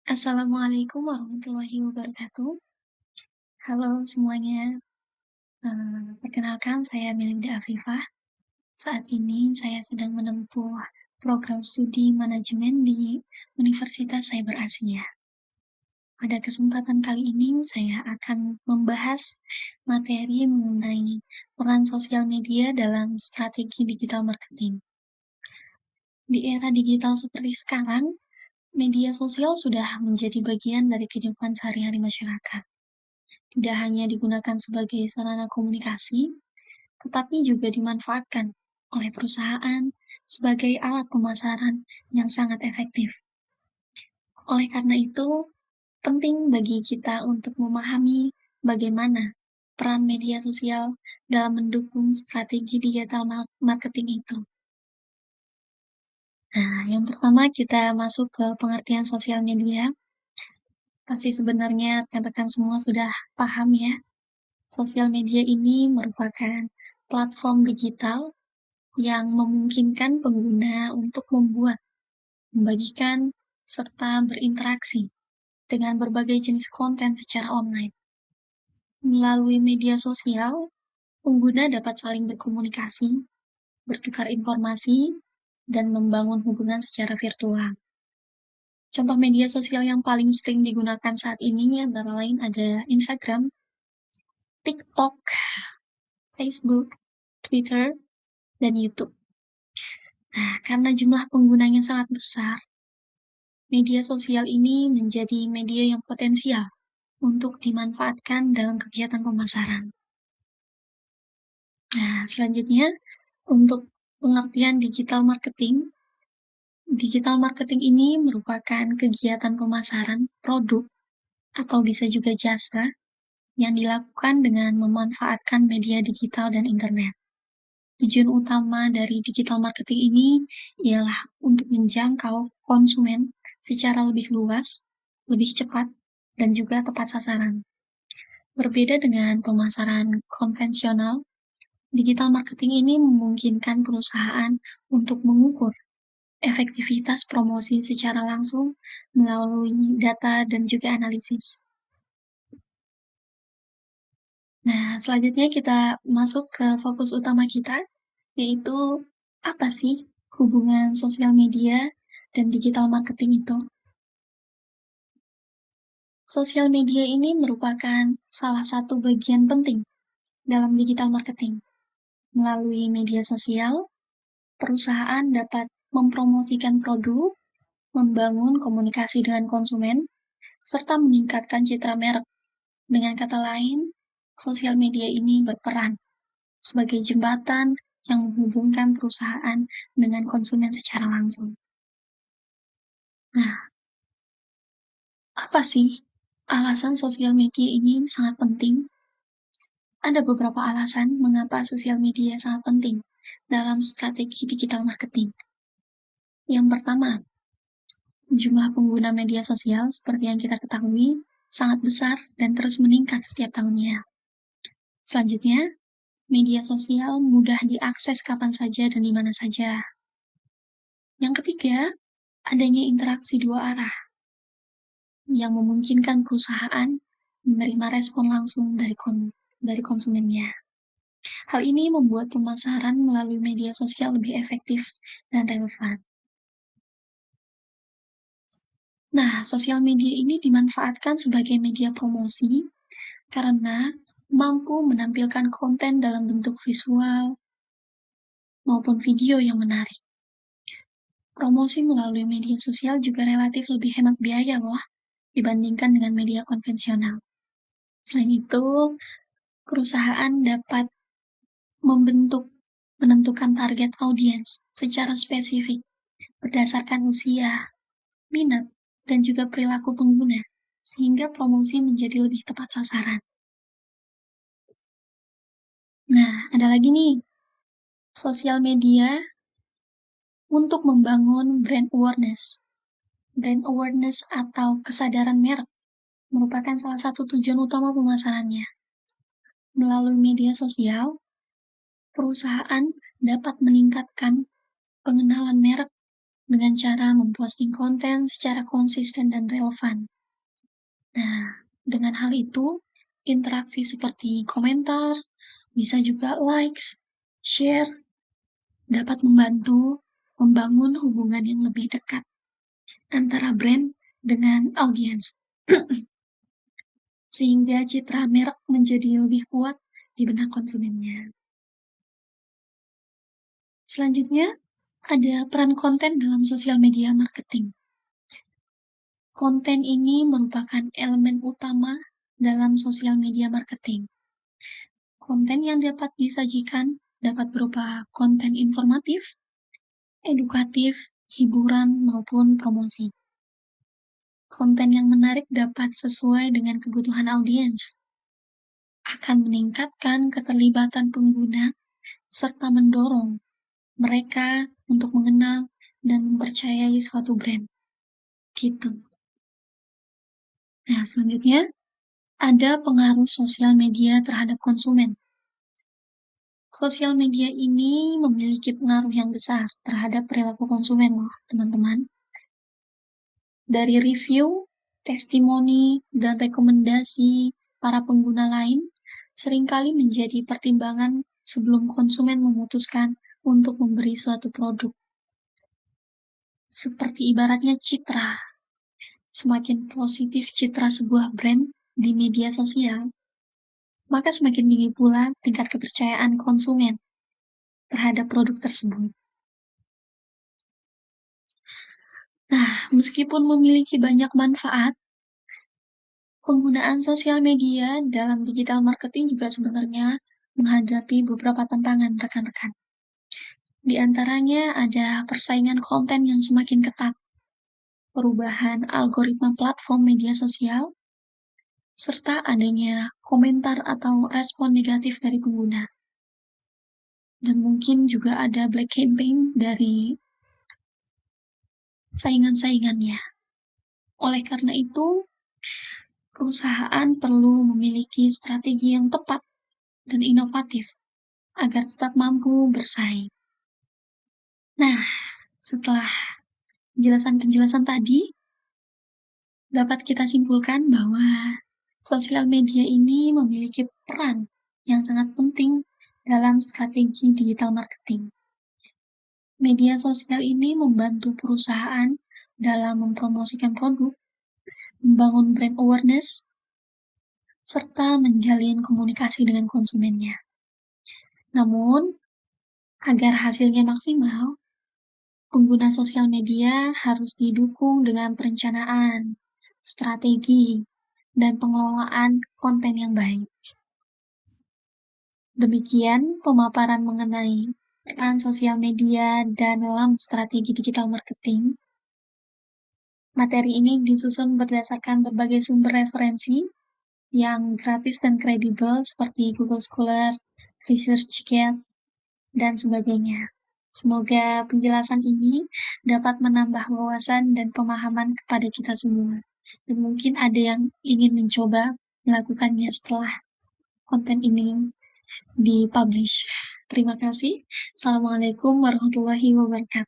Assalamualaikum warahmatullahi wabarakatuh. Halo semuanya, perkenalkan saya Melinda Afifah. Saat ini saya sedang menempuh program studi manajemen di Universitas Cyber Asia. Pada kesempatan kali ini saya akan membahas materi mengenai peran sosial media dalam strategi digital marketing. Di era digital seperti sekarang, media sosial sudah menjadi bagian dari kehidupan sehari-hari masyarakat. Tidak hanya digunakan sebagai sarana komunikasi, tetapi juga dimanfaatkan oleh perusahaan sebagai alat pemasaran yang sangat efektif. Oleh karena itu, penting bagi kita untuk memahami bagaimana peran media sosial dalam mendukung strategi digital marketing itu. Nah, yang pertama kita masuk ke pengertian sosial media. Pasti sebenarnya rekan-rekan semua sudah paham ya. Sosial media ini merupakan platform digital yang memungkinkan pengguna untuk membuat, membagikan, serta berinteraksi dengan berbagai jenis konten secara online. Melalui media sosial, pengguna dapat saling berkomunikasi, bertukar informasi, dan membangun hubungan secara virtual. Contoh media sosial yang paling sering digunakan saat ini antara lain ada Instagram, TikTok, Facebook, Twitter, dan YouTube. Nah, karena jumlah penggunanya sangat besar, media sosial ini menjadi media yang potensial untuk dimanfaatkan dalam kegiatan pemasaran. Nah, selanjutnya, untuk pengertian digital marketing ini merupakan kegiatan pemasaran produk atau bisa juga jasa yang dilakukan dengan memanfaatkan media digital dan internet. Tujuan utama dari digital marketing ini ialah untuk menjangkau konsumen secara lebih luas, lebih cepat, dan juga tepat sasaran. Berbeda dengan pemasaran konvensional, digital marketing ini memungkinkan perusahaan untuk mengukur efektivitas promosi secara langsung melalui data dan juga analisis. Nah, selanjutnya kita masuk ke fokus utama kita, yaitu apa sih hubungan sosial media dan digital marketing itu? Sosial media ini merupakan salah satu bagian penting dalam digital marketing. Melalui media sosial, perusahaan dapat mempromosikan produk, membangun komunikasi dengan konsumen, serta meningkatkan citra merek. Dengan kata lain, sosial media ini berperan sebagai jembatan yang menghubungkan perusahaan dengan konsumen secara langsung. Nah, apa sih alasan sosial media ini sangat penting? Ada beberapa alasan mengapa sosial media sangat penting dalam strategi digital marketing. Yang pertama, jumlah pengguna media sosial seperti yang kita ketahui sangat besar dan terus meningkat setiap tahunnya. Selanjutnya, media sosial mudah diakses kapan saja dan di mana saja. Yang ketiga, adanya interaksi dua arah yang memungkinkan perusahaan menerima respon langsung dari konsumennya. Hal ini membuat pemasaran melalui media sosial lebih efektif dan relevan. Nah, sosial media ini dimanfaatkan sebagai media promosi karena mampu menampilkan konten dalam bentuk visual maupun video yang menarik. Promosi melalui media sosial juga relatif lebih hemat biaya loh dibandingkan dengan media konvensional. Selain itu, perusahaan dapat menentukan target audiens secara spesifik berdasarkan usia, minat, dan juga perilaku pengguna, sehingga promosi menjadi lebih tepat sasaran. Nah, ada lagi nih, sosial media untuk membangun brand awareness. Brand awareness atau kesadaran merek merupakan salah satu tujuan utama pemasarannya. Melalui media sosial, perusahaan dapat meningkatkan pengenalan merek dengan cara memposting konten secara konsisten dan relevan. Nah, dengan hal itu, interaksi seperti komentar, bisa juga likes, share, dapat membantu membangun hubungan yang lebih dekat antara brand dengan audiens, sehingga citra merek menjadi lebih kuat di benak konsumennya. Selanjutnya, ada peran konten dalam sosial media marketing. Konten ini merupakan elemen utama dalam sosial media marketing. Konten yang dapat disajikan dapat berupa konten informatif, edukatif, hiburan, maupun promosi. Konten yang menarik dapat sesuai dengan kebutuhan audiens, akan meningkatkan keterlibatan pengguna, serta mendorong mereka untuk mengenal dan mempercayai suatu brand. Gitu. Nah, selanjutnya, ada pengaruh sosial media terhadap konsumen. Sosial media ini memiliki pengaruh yang besar terhadap perilaku konsumen loh, teman-teman. Dari review, testimoni, dan rekomendasi para pengguna lain seringkali menjadi pertimbangan sebelum konsumen memutuskan untuk memberi suatu produk. Seperti ibaratnya citra. Semakin positif citra sebuah brand di media sosial, maka semakin tinggi pula tingkat kepercayaan konsumen terhadap produk tersebut. Nah, meskipun memiliki banyak manfaat, penggunaan sosial media dalam digital marketing juga sebenarnya menghadapi beberapa tantangan rekan-rekan. Di antaranya ada persaingan konten yang semakin ketat, perubahan algoritma platform media sosial, serta adanya komentar atau respon negatif dari pengguna. Dan mungkin juga ada black campaign dari saingan-saingannya. Oleh karena itu, perusahaan perlu memiliki strategi yang tepat dan inovatif agar tetap mampu bersaing. Nah, setelah penjelasan-penjelasan tadi, dapat kita simpulkan bahwa sosial media ini memiliki peran yang sangat penting dalam strategi digital marketing. Media sosial ini membantu perusahaan dalam mempromosikan produk, membangun brand awareness, serta menjalin komunikasi dengan konsumennya. Namun, agar hasilnya maksimal, pengguna sosial media harus didukung dengan perencanaan, strategi, dan pengelolaan konten yang baik. Demikian pemaparan mengenai peran sosial media dalam strategi digital marketing. Materi ini disusun berdasarkan berbagai sumber referensi yang gratis dan kredibel seperti Google Scholar, ResearchGate, dan sebagainya. Semoga penjelasan ini dapat menambah wawasan dan pemahaman kepada kita semua. Dan mungkin ada yang ingin mencoba melakukannya setelah konten ini dipublish. Terima kasih. Assalamualaikum warahmatullahi wabarakatuh.